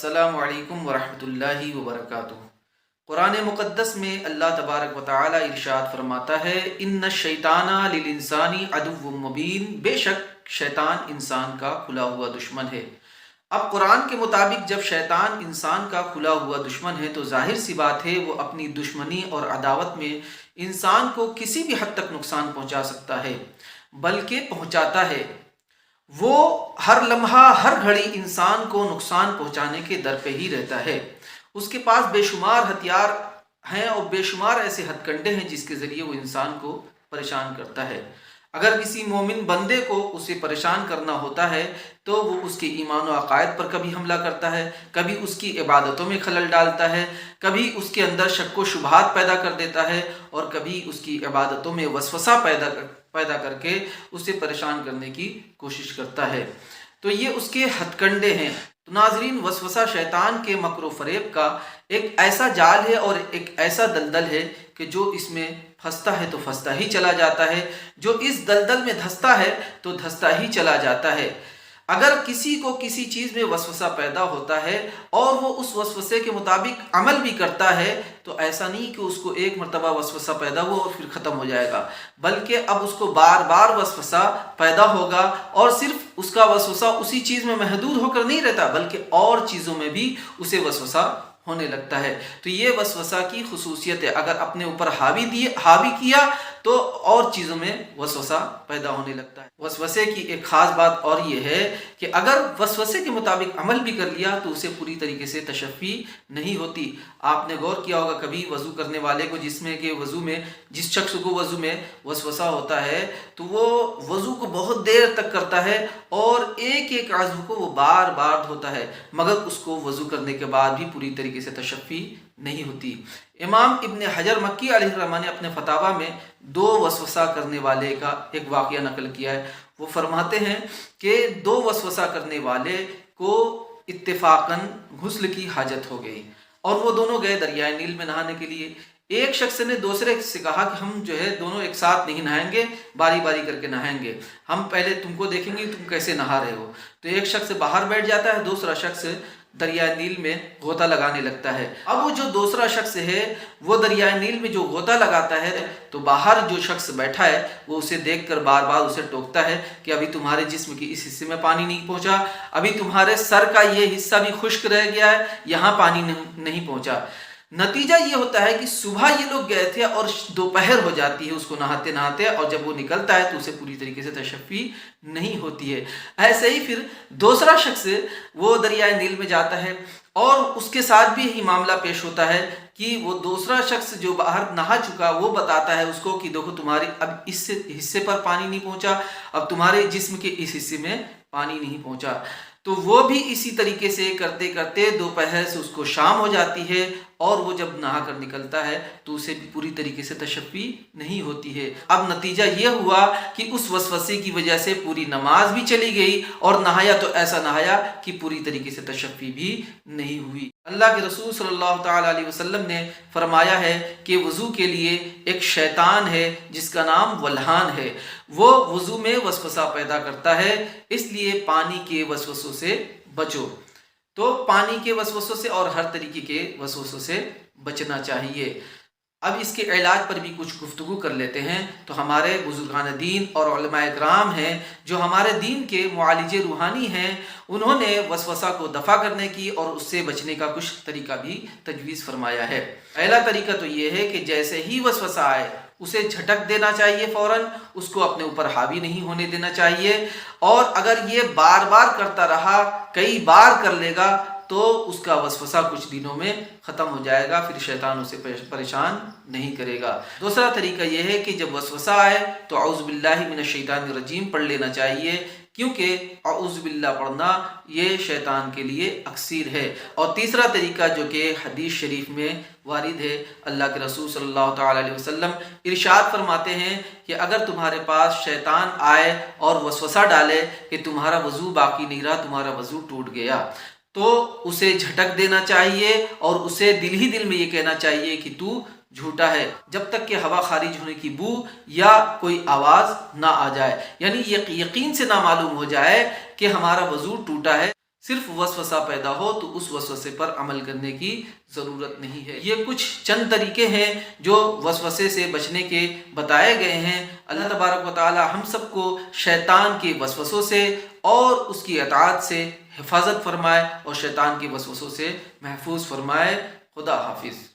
السلام علیکم ورحمۃ اللہ وبرکاتہ۔ قرآن مقدس میں اللہ تبارک و تعالی ارشاد فرماتا ہے ان الشیطان للانسان عدو مبین، بے شک شیطان انسان کا کھلا ہوا دشمن ہے۔ اب قرآن کے مطابق جب شیطان انسان کا کھلا ہوا دشمن ہے تو ظاہر سی بات ہے وہ اپنی دشمنی اور عداوت میں انسان کو کسی بھی حد تک نقصان پہنچا سکتا ہے، بلکہ پہنچاتا ہے۔ وہ ہر لمحہ ہر گھڑی انسان کو نقصان پہنچانے کے در پہ ہی رہتا ہے۔ اس کے پاس بے شمار ہتھیار ہیں اور بے شمار ایسے ہتھ کنڈے ہیں جس کے ذریعے وہ انسان کو پریشان کرتا ہے۔ اگر کسی مومن بندے کو اسے پریشان کرنا ہوتا ہے تو وہ اس کے ایمان و عقائد پر کبھی حملہ کرتا ہے، کبھی اس کی عبادتوں میں خلل ڈالتا ہے، کبھی اس کے اندر شک و شبہات پیدا کر دیتا ہے، اور کبھی اس کی عبادتوں میں وسوسہ پیدا کر کے اسے پریشان کرنے کی کوشش کرتا ہے۔ تو یہ اس کے ہتھ کنڈے ہیں۔ تو ناظرین، وسوسہ شیطان کے مکر و فریب کا ایک ایسا جال ہے اور ایک ایسا دلدل ہے کہ جو اس میں پھنستا ہے تو پھنستا ہی چلا جاتا ہے، جو اس دلدل میں دھستا ہے تو دھستا ہی چلا جاتا ہے۔ اگر کسی کو کسی چیز میں وسوسہ پیدا ہوتا ہے اور وہ اس وسوسے کے مطابق عمل بھی کرتا ہے تو ایسا نہیں کہ اس کو ایک مرتبہ وسوسہ پیدا ہوا اور پھر ختم ہو جائے گا، بلکہ اب اس کو بار بار وسوسہ پیدا ہوگا، اور صرف اس کا وسوسہ اسی چیز میں محدود ہو کر نہیں رہتا بلکہ اور چیزوں میں بھی اسے وسوسہ ہونے لگتا ہے۔ تو یہ وسوسہ کی خصوصیت ہے، اگر اپنے اوپر حاوی کیا تو اور چیزوں میں وسوسہ پیدا ہونے لگتا ہے۔ وسوسے کی ایک خاص بات اور یہ ہے کہ اگر وسوسے کے مطابق عمل بھی کر لیا تو اسے پوری طریقے سے تشفی نہیں ہوتی۔ آپ نے غور کیا ہوگا کبھی وضو کرنے والے کو جس شخص کو وضو میں وسوسہ ہوتا ہے تو وہ وضو کو بہت دیر تک کرتا ہے اور ایک ایک عضو کو وہ بار بار دھوتا ہے، مگر اس کو وضو کرنے کے بعد بھی پوری طریقے سے تشفی نہیں ہوتی۔ امام ابن حجر مکی علیہ الرحمہ نے اپنے فتاویٰ میں دو وسوسہ کرنے والے کا ایک واقعہ نقل کیا ہے۔ وہ فرماتے ہیں کہ دو وسوسہ کرنے والے کو اتفاقاً غسل کی حاجت ہو گئی اور وہ دونوں گئے دریائے نیل میں نہانے کے لیے۔ ایک شخص نے دوسرے سے کہا کہ ہم دونوں ایک ساتھ نہیں نہائیں گے، باری باری کر کے نہائیں گے، ہم پہلے تم کو دیکھیں گے تم کیسے نہا رہے ہو۔ تو ایک شخص باہر بیٹھ جاتا ہے، دوسرا شخص دریائے نیل میں غوطہ لگانے لگتا ہے۔ اب وہ جو دوسرا شخص ہے وہ دریائے نیل میں جو غوطہ لگاتا ہے تو باہر جو شخص بیٹھا ہے وہ اسے دیکھ کر بار بار اسے ٹوکتا ہے کہ ابھی تمہارے جسم کے اس حصے میں پانی نہیں پہنچا، ابھی تمہارے سر کا یہ حصہ بھی خشک رہ گیا ہے، یہاں پانی نہیں پہنچا۔ نتیجہ یہ ہوتا ہے کہ صبح یہ لوگ گئے تھے اور دوپہر ہو جاتی ہے اس کو نہاتے نہاتے، اور جب وہ نکلتا ہے تو اسے پوری طریقے سے تشفی نہیں ہوتی ہے۔ ایسے ہی پھر دوسرا شخص وہ دریائے نیل میں جاتا ہے اور اس کے ساتھ بھی یہی معاملہ پیش ہوتا ہے کہ وہ دوسرا شخص جو باہر نہا چکا وہ بتاتا ہے اس کو کہ دیکھو تمہارے اب اس حصے پر پانی نہیں پہنچا، اب تمہارے جسم کے اس حصے میں پانی نہیں پہنچا۔ تو وہ بھی اسی طریقے سے کرتے کرتے دوپہر سے اس کو شام ہو جاتی ہے اور وہ جب نہا کر نکلتا ہے تو اسے بھی پوری طریقے سے تشفی نہیں ہوتی ہے۔ اب نتیجہ یہ ہوا کہ اس وسوسے کی وجہ سے پوری نماز بھی چلی گئی اور نہایا تو ایسا نہایا کہ پوری طریقے سے تشفی بھی نہیں ہوئی۔ اللہ کے رسول صلی اللہ تعالی علیہ وسلم نے فرمایا ہے کہ وضو کے لیے ایک شیطان ہے جس کا نام ولہان ہے، وہ وضو میں وسوسہ پیدا کرتا ہے، اس لیے پانی کے وسوسوں سے بچو۔ تو پانی کے وسوسوں سے اور ہر طریقے کے وسوسوں سے بچنا چاہیے۔ اب اس کے علاج پر بھی کچھ گفتگو کر لیتے ہیں۔ تو ہمارے بزرگان دین اور علماء کرام ہیں جو ہمارے دین کے معالج روحانی ہیں، انہوں نے وسوسہ کو دفع کرنے کی اور اس سے بچنے کا کچھ طریقہ بھی تجویز فرمایا ہے۔ پہلا طریقہ تو یہ ہے کہ جیسے ہی وسوسہ آئے اسے جھٹک دینا چاہیے، فوراً اس کو اپنے اوپر حاوی نہیں ہونے دینا چاہیے، اور اگر یہ بار بار کرتا رہا، کئی بار کر لے گا تو اس کا وسوسہ کچھ دنوں میں ختم ہو جائے گا، پھر شیطان اسے پریشان نہیں کرے گا۔ دوسرا طریقہ یہ ہے کہ جب وسوسہ آئے تو اعوذ باللہ من الشیطان الرجیم پڑھ لینا چاہیے، کیونکہ اعوذ باللہ پڑھنا یہ شیطان کے لیے اکسیر ہے۔ اور تیسرا طریقہ جو کہ حدیث شریف میں وارد ہے، اللہ کے رسول صلی اللہ تعالی علیہ وسلم ارشاد فرماتے ہیں کہ اگر تمہارے پاس شیطان آئے اور وسوسہ ڈالے کہ تمہارا وضو باقی نہیں رہا، تمہارا وضو ٹوٹ گیا، تو اسے جھٹک دینا چاہیے اور اسے دل ہی دل میں یہ کہنا چاہیے کہ تو جھوٹا ہے، جب تک کہ ہوا خارج ہونے کی بو یا کوئی آواز نہ آ جائے، یعنی یقین سے نہ معلوم ہو جائے کہ ہمارا وضو ٹوٹا ہے۔ صرف وسوسہ پیدا ہو تو اس وسوسے پر عمل کرنے کی ضرورت نہیں ہے۔ یہ کچھ چند طریقے ہیں جو وسوسے سے بچنے کے بتائے گئے ہیں۔ اللہ تبارک و تعالی ہم سب کو شیطان کے وسوسوں سے اور اس کی اطاعت سے حفاظت فرمائے اور شیطان کے وسوسوں سے محفوظ فرمائے۔ خدا حافظ۔